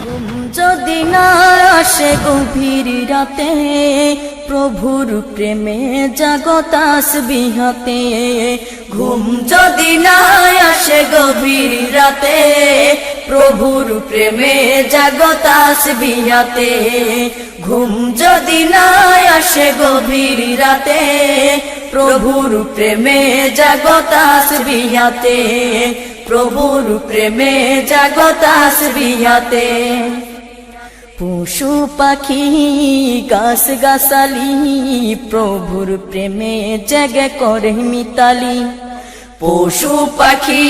ঘুম যদি না আসে গভীর রাতে, প্রভুর প্রেমে জাগো তাসবিহ হাতে। ঘুম যদি না আসে গভীর রাতে, প্রভুর প্রেমে জাগো তাসবিহ হাতে। ঘুম যদি না আসে গভীর রাতে, প্রভুর প্রেমে জাগো তাসবিহ হাতে। প্রভুর প্রেমে জাগো তাসবিহ হাতে। পশু পাখি গাছ গাছালি, প্রভুর প্রেমে জেগে করে মিতালি। পশু পাখি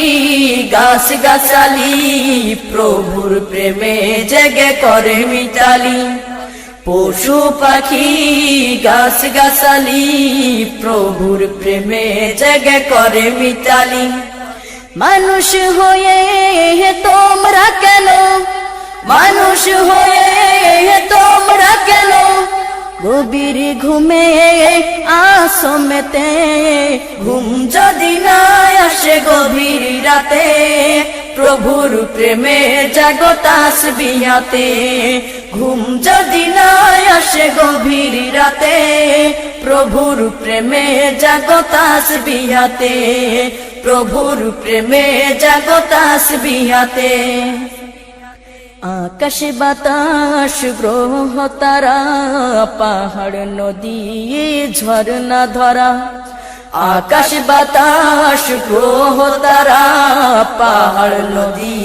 গাছ গাছালি, প্রভুর প্রেমে জেগে করে মিতালি। পশু পাখি গাছ গাছালি, প্রভুর প্রেমে জেগে করে মিতালি। মানুষ হয়ে তোমরা কেন, মানুষ হয়ে তোমরা কেন গভীর ঘুমে আসো মেতে। ঘুম যদি না আসে গভীর রাতে, প্রভুর প্রেমে জাগো তাসবিহ হাতে। ঘুম যদি না আসে গভীর রাতে, প্রভুর প্রেমে জাগো তাসবিহ হাতে। প্রভুর প্রেমে জাগো তাসবিহ হাতে। আকাশ বাতাস গ্রহ তারা, পাহাড় নদী ঝরনা ধরা। আকাশ বাতাস গ্রহ তারা, পাহাড় নদী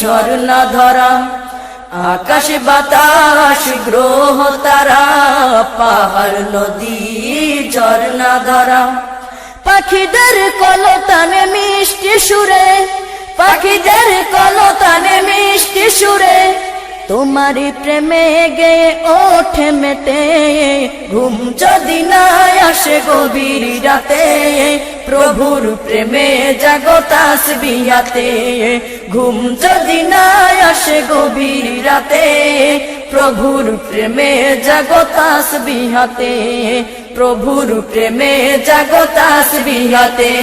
ঝরনা ধরা। আকাশ বাতাস গ্রহ তারা, পাহাড় নদী ঝরনা ধরা। পাখিদের কলতানে মিষ্টি সুরে, পাখিদের কলতানে মিষ্টি সুরে, তোমারি প্রেমে গেয়ে ওঠে মেতে। ঘুম যদি না আসে গভীর রাতে, প্রভুর প্রেমে জাগো তাসবিহ হাতে। ঘুম যদি না আসে গভীর রাতে, প্রভুর প্রেমে জাগো তাসবিহ হাতে। প্রভুর প্রেমে জাগো তাসবিহ হাতে।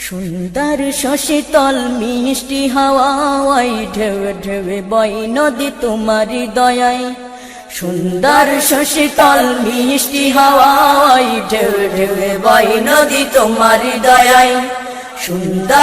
সুন্দর শশীতল মিষ্টি হাওয়ায়, ঢেউ ঢেউ বয় নদী তোমারি দয়ায়। সুন্দর শশীতল মিষ্টি হাওয়ায়, ঢেউ ঢেউ বয় নদী তোমারি দয়ায়। সুন্দর